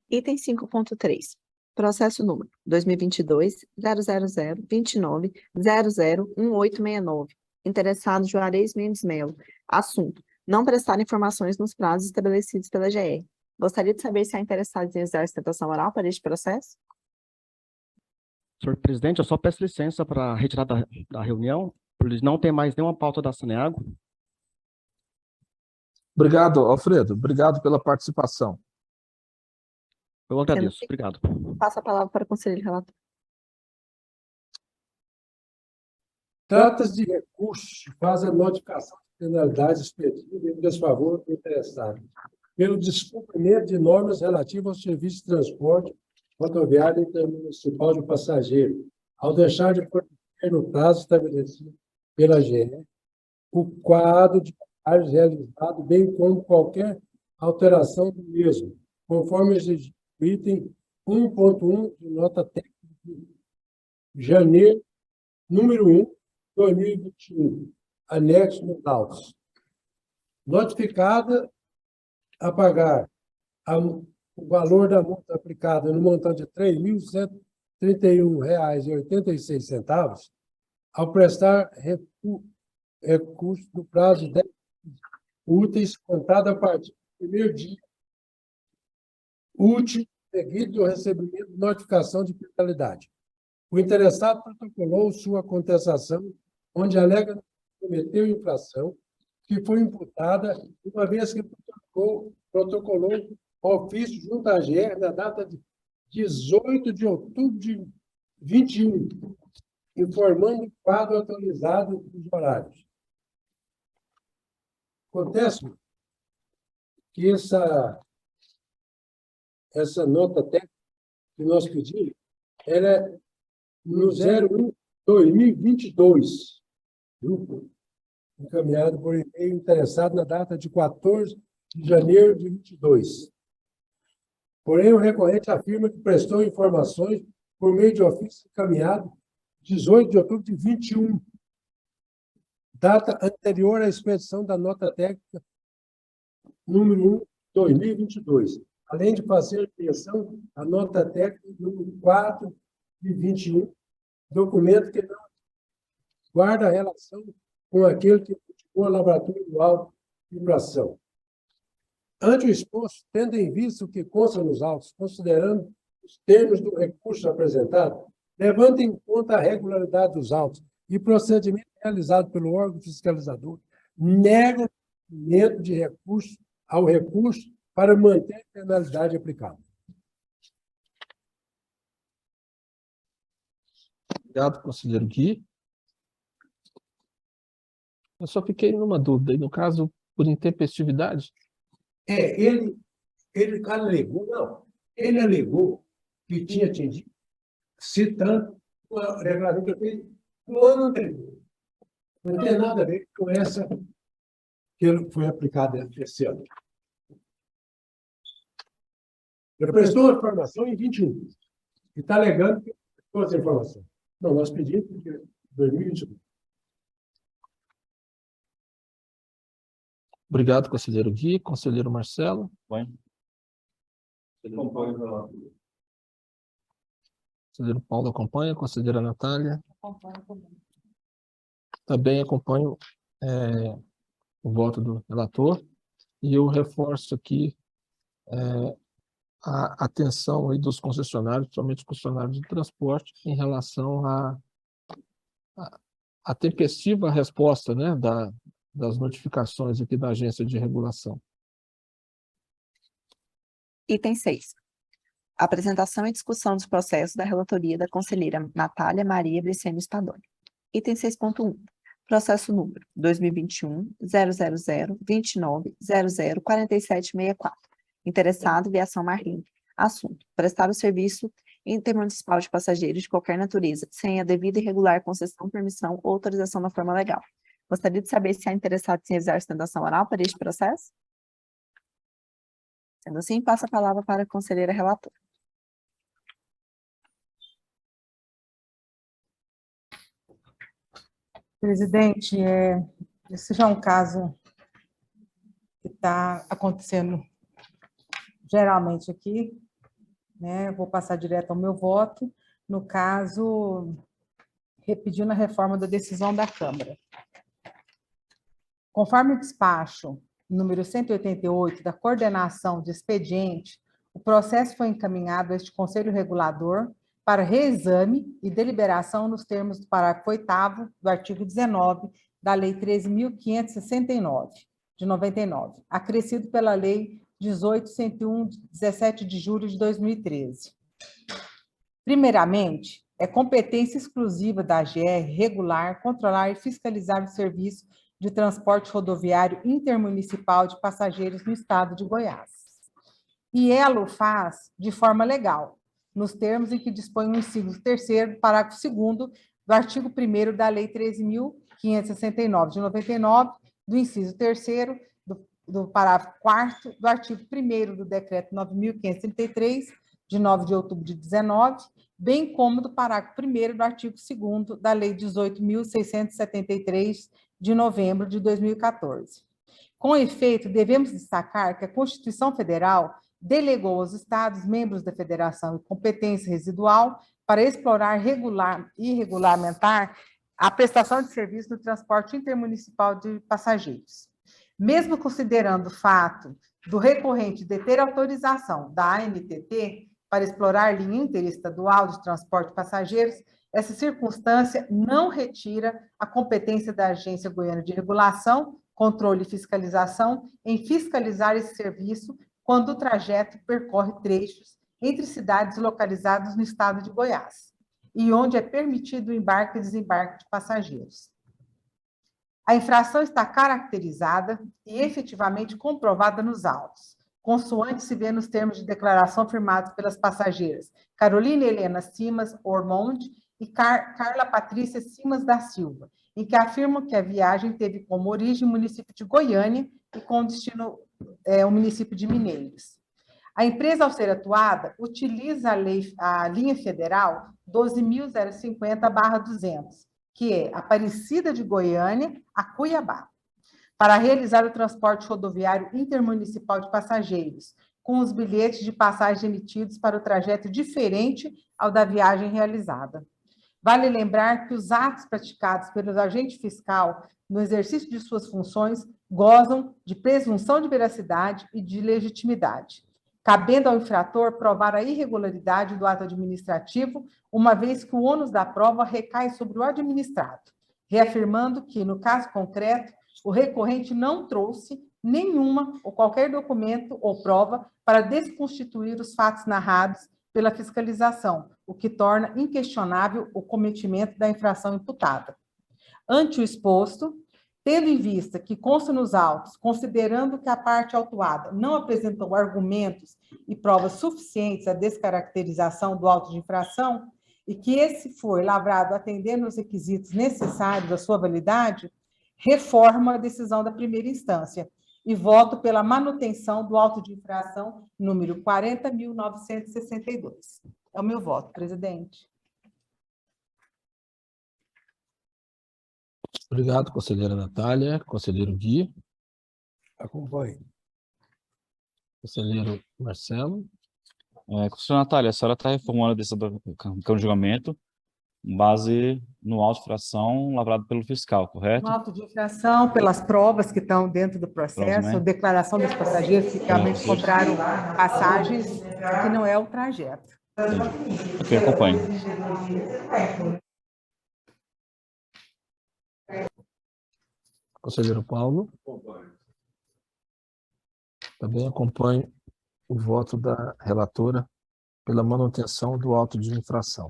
Item 5.3. Processo número 2022-00-29-00-1869. Interessado Juarez Mendes Melo. Assunto: não prestar informações nos prazos estabelecidos pela GR. Gostaria de saber se há interessado em exercer sustentação oral para este processo? Senhor presidente, eu só peço licença para retirar da reunião, por eles não ter mais nenhuma pauta da Saneago. Obrigado, Alfredo. Obrigado pela participação. Eu agradeço. Obrigado. Passa a palavra para o conselheiro relator. Trata-se de recursos que fazem a notificação de penalidades expedidas em desfavor do interessado, pelo descumprimento de normas relativas ao serviço de transporte rodoviário intermunicipal de passageiro, ao deixar de fornecer no prazo estabelecido pela GE o quadro de trabalhos realizado, bem como qualquer alteração do mesmo, conforme exigido no item 1.1 de nota técnica de janeiro, número 1, 2021, anexo nos autos. Notificada a pagar o valor da multa aplicada no montante de R$ 3.131,86, ao prestar recurso no prazo de 10 úteis, contado a partir do primeiro dia útil seguido do recebimento de notificação de penalidade. O interessado protocolou sua contestação, onde alega que cometeu infração que foi imputada, uma vez que protocolou ofício junto à GR na data de 18 de outubro de 21, informando o quadro atualizado dos horários. Acontece que essa nota técnica que nós pedimos, ela é no 01/2022, encaminhado por e-mail interessado na data de 14 de janeiro de 22. Porém, o recorrente afirma que prestou informações por meio de ofício encaminhado 18 de outubro de 21, data anterior à expedição da nota técnica número 1, 2022, além de fazer menção à nota técnica número 4 de 21, documento que não guarda relação com aquele que praticou a lavratura do auto de infração. Ante o exposto, tendo em vista o que consta nos autos, considerando os termos do recurso apresentado, levando em conta a regularidade dos autos e procedimento realizado pelo órgão fiscalizador, nega o medo de recurso ao recurso para manter a penalidade aplicada. Obrigado, conselheiro Gui. Eu só fiquei numa dúvida, e no caso, por intempestividade? Ele alegou que tinha atingido, citando o regulamento que fez no ano anterior. Não tem nada a ver com essa que foi aplicada esse ano. Ele prestou a informação em 21 e está alegando que prestou essa informação. Não, nós pedimos porque 2021. Obrigado, conselheiro Gui. Conselheiro Marcelo. Conselheiro Paulo acompanha. Conselheira Natália. Também acompanho o voto do relator. E eu reforço aqui a atenção aí dos concessionários, principalmente os concessionários de transporte, em relação à tempestiva resposta, né, das notificações aqui da Agência de Regulação. Item 6. Apresentação e discussão dos processos da relatoria da conselheira Natália Maria Briceno Spadoni. Item 6.1. Processo número 2021-000-29-00-4764. Interessado, Viação Marlim. Assunto: prestar o serviço intermunicipal de passageiros de qualquer natureza, sem a devida e regular concessão, permissão ou autorização na forma legal. Gostaria de saber se há interessado em realizar sustentação oral para este processo? Sendo assim, passo a palavra para a conselheira relatora. Presidente, esse já é um caso que está acontecendo geralmente aqui, né? Vou passar direto ao meu voto. No caso, repetindo a reforma da decisão da Câmara. Conforme o despacho número 188 da coordenação de expediente, o processo foi encaminhado a este Conselho Regulador para reexame e deliberação nos termos do parágrafo 8º do artigo 19 da Lei 13.569, de 99, acrescido pela Lei 18.101, de 17 de julho de 2013. Primeiramente, é competência exclusiva da AGR regular, controlar e fiscalizar o serviço de transporte rodoviário intermunicipal de passageiros no estado de Goiás. E ela o faz de forma legal, nos termos em que dispõe o inciso 3º, parágrafo 2º do artigo 1º da Lei 13.569, de 99, do inciso 3º, do parágrafo 4º do artigo 1º do Decreto 9.533, de 9 de outubro de 19, bem como do parágrafo 1º do artigo 2º da Lei 18.673, de novembro de 2014. Com efeito, devemos destacar que a Constituição Federal delegou aos Estados, membros da Federação, competência residual para explorar, regular e regulamentar a prestação de serviço no transporte intermunicipal de passageiros. Mesmo considerando o fato do recorrente de ter autorização da ANTT para explorar linha interestadual de transporte de passageiros, essa circunstância não retira a competência da Agência Goiana de Regulação, Controle e Fiscalização em fiscalizar esse serviço quando o trajeto percorre trechos entre cidades localizadas no estado de Goiás e onde é permitido o embarque e desembarque de passageiros. A infração está caracterizada e efetivamente comprovada nos autos, consoante se vê nos termos de declaração firmados pelas passageiras Carolina Helena Simas Ormond e Carla Patrícia Simas da Silva, em que afirmam que a viagem teve como origem o município de Goiânia e com destino o município de Mineiros. A empresa, ao ser atuada, utiliza a linha federal 12.050/200, que é Aparecida de Goiânia a Cuiabá, para realizar o transporte rodoviário intermunicipal de passageiros, com os bilhetes de passagem emitidos para o trajeto diferente ao da viagem realizada. Vale lembrar que os atos praticados pelo agente fiscal no exercício de suas funções gozam de presunção de veracidade e de legitimidade, cabendo ao infrator provar a irregularidade do ato administrativo, uma vez que o ônus da prova recai sobre o administrado, reafirmando que, no caso concreto, o recorrente não trouxe nenhuma ou qualquer documento ou prova para desconstituir os fatos narrados pela fiscalização, o que torna inquestionável o cometimento da infração imputada. Ante o exposto, tendo em vista que consta nos autos, considerando que a parte autuada não apresentou argumentos e provas suficientes à descaracterização do auto de infração, e que esse foi lavrado atendendo os requisitos necessários à sua validade, reformo a decisão da primeira instância e voto pela manutenção do auto de infração número 40.962. É o meu voto, presidente. Obrigado, conselheira Natália. Conselheiro Gui. Acompanhe. Conselheiro Marcelo. Conselheira Natália, a senhora está reformulando a decisão do campo de julgamento com base no auto de infração lavrado pelo fiscal, correto? No auto de infração, pelas provas que estão dentro do processo, declaração dos passageiros que realmente compraram passagens que não é o trajeto. Entendi. Ok, acompanho. Conselheiro Paulo. Também acompanho o voto da relatora pela manutenção do auto de infração.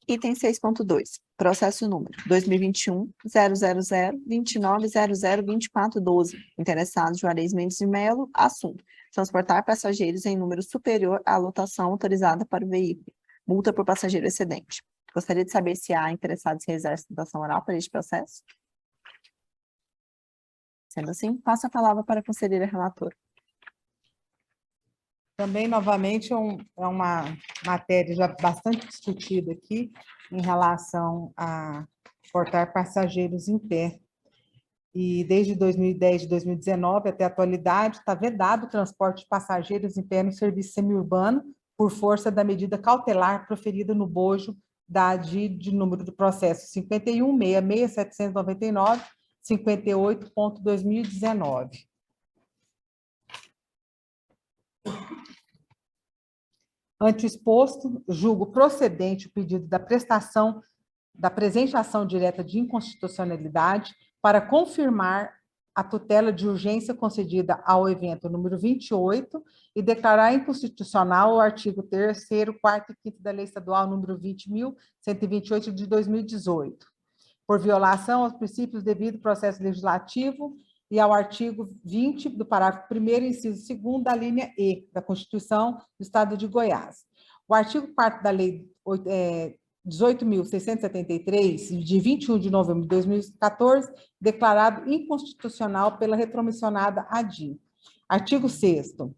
Item 6.2. Processo número 2021-000-2900-2412. Interessado Juarez Mendes de Melo. Assunto: transportar passageiros em número superior à lotação autorizada para o veículo. Multa por passageiro excedente. Gostaria de saber se há interessados em realizar sustentação oral para este processo. Sendo assim, passo a palavra para a conselheira relatora. Também, novamente, é uma matéria já bastante discutida aqui em relação a transportar passageiros em pé. E desde 2010 e 2019 até a atualidade, está vedado o transporte de passageiros em pé no serviço semiurbano por força da medida cautelar proferida no bojo da de número do processo 51.66799, 58.2019. Ante o exposto, julgo procedente o pedido da prestação da presente ação direta de inconstitucionalidade para confirmar a tutela de urgência concedida ao evento número 28 e declarar inconstitucional o artigo 3º, 4º e 5º da Lei Estadual número 20.128 de 2018, por violação aos princípios devido ao processo legislativo e ao artigo 20 do parágrafo 1º, inciso 2º da linha E da Constituição do Estado de Goiás. O artigo 4º da Lei 18.673, de 21 de novembro de 2014, declarado inconstitucional pela retromissionada ADI. Artigo 6º.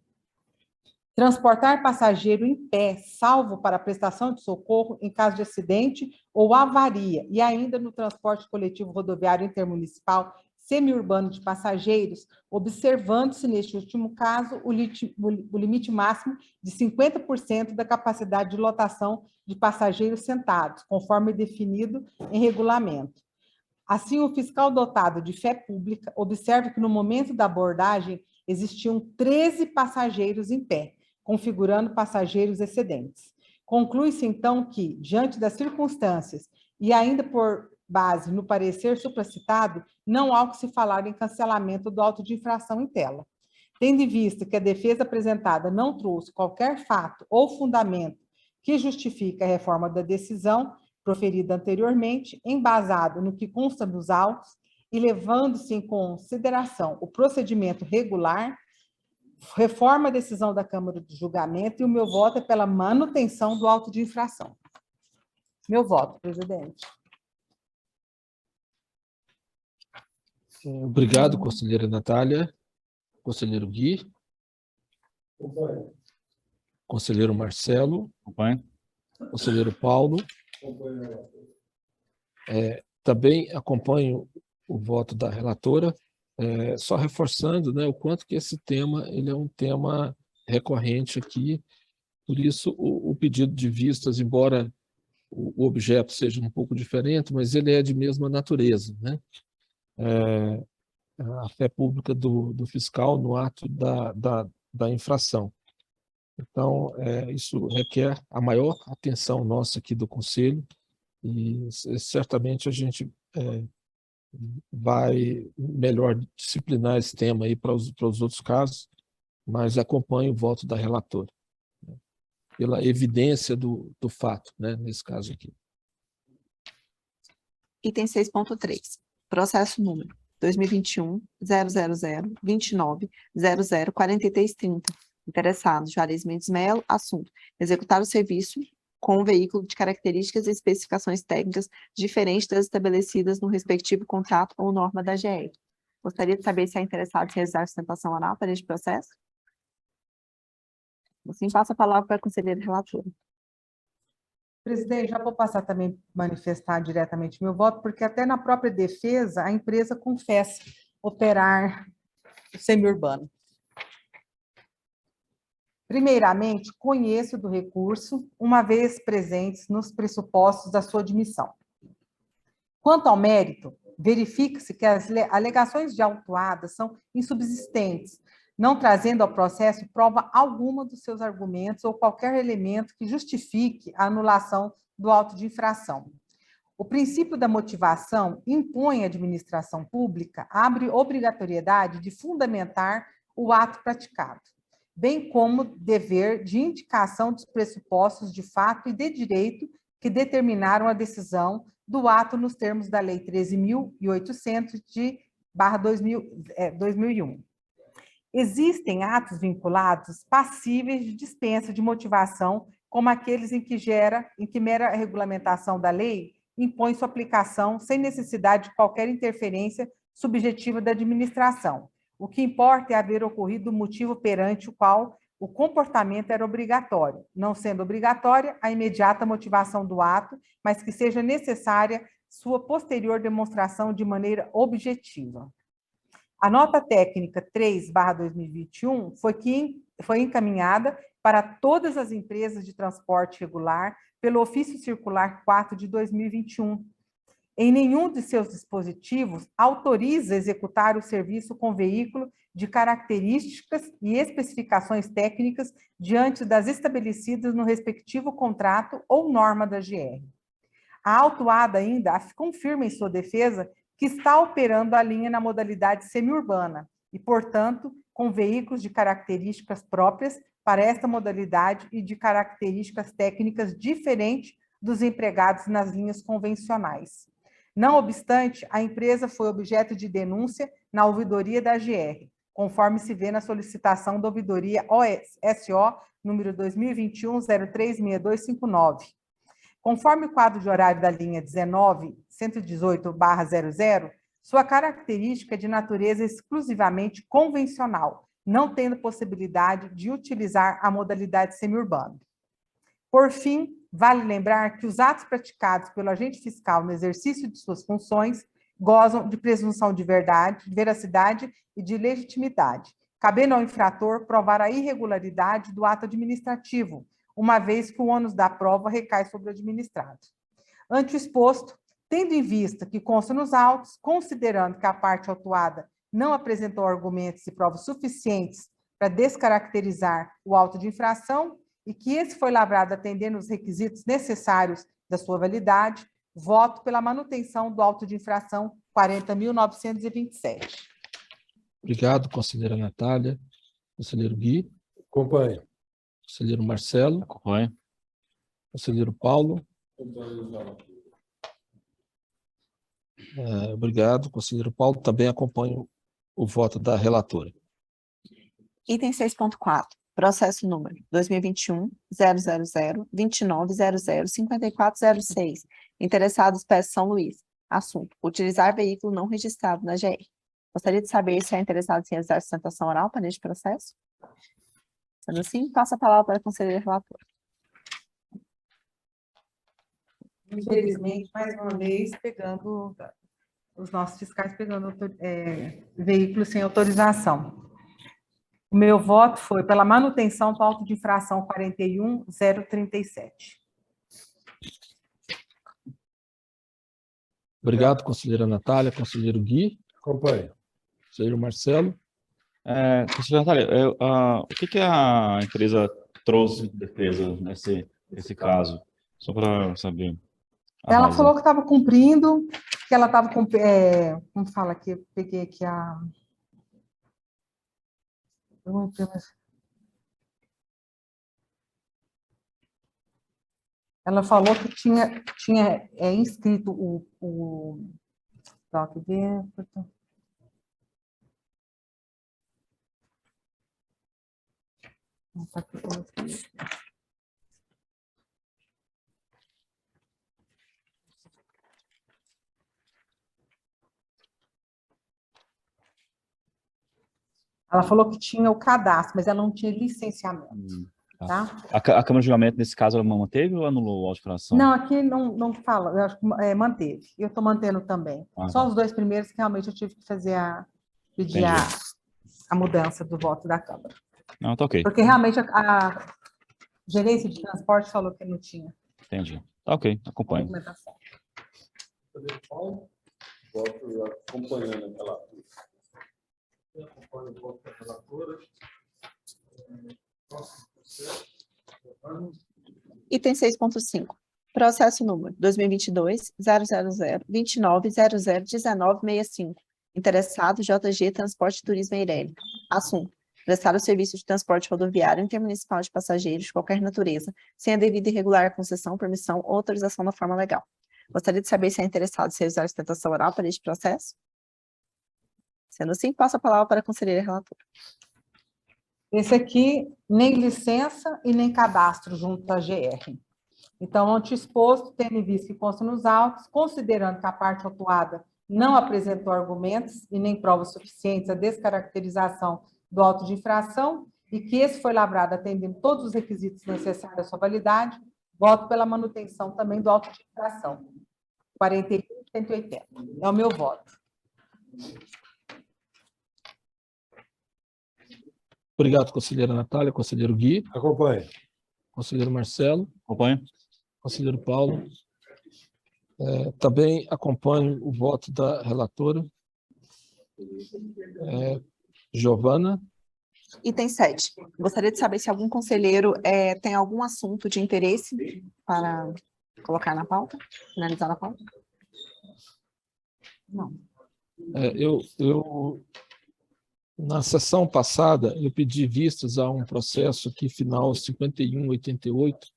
Transportar passageiro em pé, salvo para prestação de socorro em caso de acidente ou avaria, e ainda no transporte coletivo rodoviário intermunicipal semiurbano de passageiros, observando-se, neste último caso, o limite máximo de 50% da capacidade de lotação de passageiros sentados, conforme definido em regulamento. Assim, o fiscal dotado de fé pública observa que, no momento da abordagem, existiam 13 passageiros em pé, configurando passageiros excedentes. Conclui-se, então, que, diante das circunstâncias e ainda por base no parecer supracitado, não há o que se falar em cancelamento do auto de infração em tela. Tendo em vista que a defesa apresentada não trouxe qualquer fato ou fundamento que justifique a reforma da decisão proferida anteriormente, embasado no que consta dos autos e levando-se em consideração o procedimento regular, reforma a decisão da Câmara de Julgamento e o meu voto é pela manutenção do auto de infração. Meu voto, presidente. Obrigado, conselheira Natália. Conselheiro Gui. Conselheiro Marcelo. Acompanho. Conselheiro Paulo. Também acompanho o voto da relatora, só reforçando, né, o quanto que esse tema ele é um tema recorrente aqui, por isso o pedido de vistas, embora o objeto seja um pouco diferente, mas ele é de mesma natureza, né? A fé pública do fiscal no ato da infração. Então, isso requer a maior atenção nossa aqui do Conselho e certamente a gente vai melhor disciplinar esse tema aí para os outros casos, mas acompanho o voto da relatora, né, pela evidência do fato, né, nesse caso aqui. Item 6.3. Processo número 2021-000-29-00-4330. Interessado, Juarez Mendes Melo. Assunto: executar o serviço com um veículo de características e especificações técnicas diferentes das estabelecidas no respectivo contrato ou norma da GR. Gostaria de saber se é interessado em realizar sustentação oral para este processo. Assim, passo a palavra para a conselheira relatora. Presidente, já vou passar também manifestar diretamente meu voto, porque até na própria defesa a empresa confessa operar o semiurbano. Primeiramente, conheço do recurso, uma vez presentes nos pressupostos da sua admissão. Quanto ao mérito, verifica-se que as alegações de autuada são insubsistentes, não trazendo ao processo prova alguma dos seus argumentos ou qualquer elemento que justifique a anulação do auto de infração. O princípio da motivação impõe à administração pública, abre obrigatoriedade de fundamentar o ato praticado, bem como dever de indicação dos pressupostos de fato e de direito que determinaram a decisão do ato nos termos da Lei 13.800 de 2001. Existem atos vinculados passíveis de dispensa de motivação, como aqueles em que mera regulamentação da lei impõe sua aplicação sem necessidade de qualquer interferência subjetiva da administração. O que importa é haver ocorrido o motivo perante o qual o comportamento era obrigatório, não sendo obrigatória a imediata motivação do ato, mas que seja necessária sua posterior demonstração de maneira objetiva. A nota técnica 3/2021 foi encaminhada para todas as empresas de transporte regular pelo Ofício Circular 4 de 2021. Em nenhum de seus dispositivos autoriza executar o serviço com veículo de características e especificações técnicas diante das estabelecidas no respectivo contrato ou norma da GR. A autuada ainda confirma em sua defesa que está operando a linha na modalidade semiurbana e, portanto, com veículos de características próprias para esta modalidade e de características técnicas diferentes dos empregados nas linhas convencionais. Não obstante, a empresa foi objeto de denúncia na ouvidoria da AGR, conforme se vê na solicitação da ouvidoria OSO número 2021-036259. Conforme o quadro de horário da linha 19.118/00, sua característica é de natureza exclusivamente convencional, não tendo possibilidade de utilizar a modalidade semiurbana. Por fim, vale lembrar que os atos praticados pelo agente fiscal no exercício de suas funções gozam de presunção de verdade, veracidade e de legitimidade, cabendo ao infrator provar a irregularidade do ato administrativo, uma vez que o ônus da prova recai sobre o administrado. Ante o exposto, tendo em vista que consta nos autos, considerando que a parte autuada não apresentou argumentos e provas suficientes para descaracterizar o auto de infração e que esse foi lavrado atendendo os requisitos necessários da sua validade, voto pela manutenção do auto de infração 40.927. Obrigado, conselheira Natália. Conselheiro Gui. Acompanho. Conselheiro Marcelo. Acompanho. Conselheiro Paulo. Obrigado, conselheiro Paulo. Também acompanho o voto da relatora. Item 6.4. Processo número 2021-000-2900-5406. Interessados peças São Luís. Assunto: utilizar veículo não registrado na GR. Gostaria de saber se é interessado em realizar sustentação oral para este processo. Sendo assim, passo a palavra para a conselheira relatora. Infelizmente, mais uma vez, pegando os nossos fiscais pegando veículos sem autorização. O meu voto foi pela manutenção do auto de infração 41.037. Obrigado, conselheira Natália. Conselheiro Gui. Acompanho. Conselheiro Marcelo. Conselheira Natália, o que a empresa trouxe de defesa nesse caso? Só para saber. Ela razão. falou que estava cumprindo, que ela estava com... como fala aqui? Eu peguei aqui a... Ela falou que tinha inscrito o toque dentro. Ela falou que tinha o cadastro, mas ela não tinha licenciamento. Tá? A Câmara de Julgamento, nesse caso, ela manteve ou anulou a auto de infração? Não, aqui não fala, eu acho que manteve. Eu estou mantendo também. Só os dois primeiros que realmente eu tive que fazer pedir a mudança do voto da Câmara. Não, tá ok. Porque realmente a gerência de transporte falou que não tinha. Entendi. Tá ok, acompanho. Documentação. Voto acompanhando aquela. Acompanho o voto da relatora. Item 6.5. Processo número 2022-000-2900-1965. Interessado JG Transporte Turismo Eireli. Assunto: prestar o serviço de transporte rodoviário intermunicipal de passageiros de qualquer natureza, sem a devida e regular concessão, permissão ou autorização da forma legal. Gostaria de saber se é interessado em realizar sustentação oral para este processo. Sendo assim, passo a palavra para a conselheira relatora. Esse aqui, nem licença e nem cadastro junto à GR. Então, ante exposto, tendo em vista que consta nos autos, considerando que a parte autuada não apresentou argumentos e nem provas suficientes à descaracterização do auto de infração e que esse foi lavrado atendendo todos os requisitos necessários à sua validade, voto pela manutenção também do auto de infração. 41.180. É o meu voto. Obrigado, conselheira Natália. Conselheiro Gui. Acompanho. Conselheiro Marcelo. Acompanho. Conselheiro Paulo. Também acompanho o voto da relatora. Giovana. Item 7. Gostaria de saber se algum conselheiro tem algum assunto de interesse para colocar na pauta, finalizar na pauta. Não. Na sessão passada, eu pedi vistas a um processo aqui, final 5188,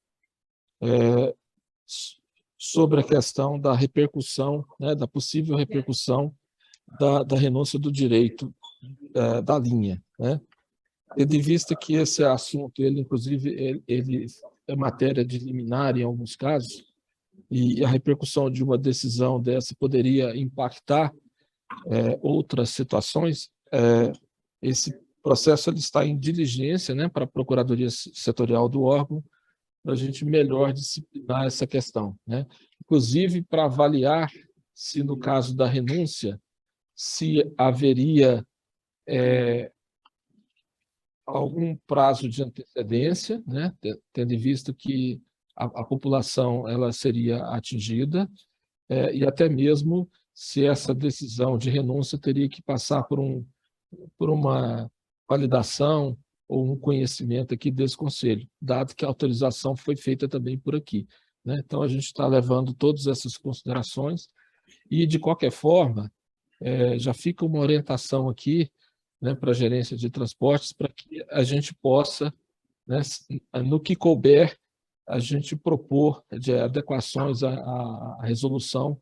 sobre a questão da repercussão, né, da possível repercussão da renúncia do direito da linha, né? Tendo em vista que esse assunto, ele inclusive, ele é matéria de liminar em alguns casos, e a repercussão de uma decisão dessa poderia impactar outras situações, esse processo ele está em diligência, né, para a Procuradoria Setorial do órgão, para a gente melhor disciplinar essa questão, né? Inclusive para avaliar se, no caso da renúncia, se haveria algum prazo de antecedência, né, tendo em vista que a população ela seria atingida, e até mesmo se essa decisão de renúncia teria que passar por uma validação ou um conhecimento aqui desse conselho, dado que a autorização foi feita também por aqui, né? Então, a gente está levando todas essas considerações e, de qualquer forma, já fica uma orientação aqui, né, para a gerência de transportes, para que a gente possa, né, no que couber, a gente propor de adequações à resolução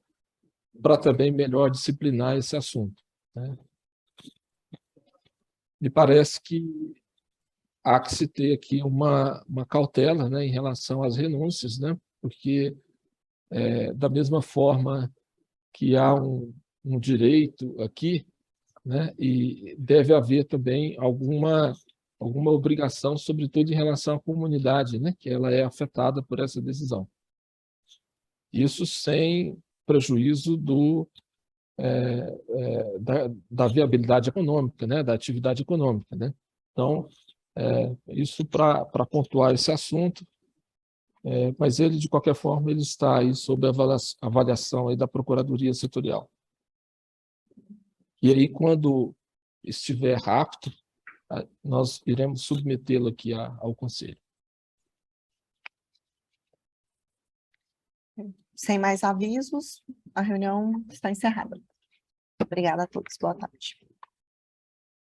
para também melhor disciplinar esse assunto, né? Me parece que há que se ter aqui uma cautela, né, em relação às renúncias, né, porque, da mesma forma que há um direito aqui, né, e deve haver também alguma obrigação, sobretudo em relação à comunidade, né, que ela é afetada por essa decisão. Isso sem prejuízo da viabilidade econômica, né, da atividade econômica, né? Então, isso para pontuar esse assunto, mas ele, de qualquer forma, ele está aí sob avaliação aí da Procuradoria Setorial. E aí, quando estiver apto, nós iremos submetê-lo aqui ao Conselho. Sem mais avisos, a reunião está encerrada. Obrigada a todos. Boa tarde.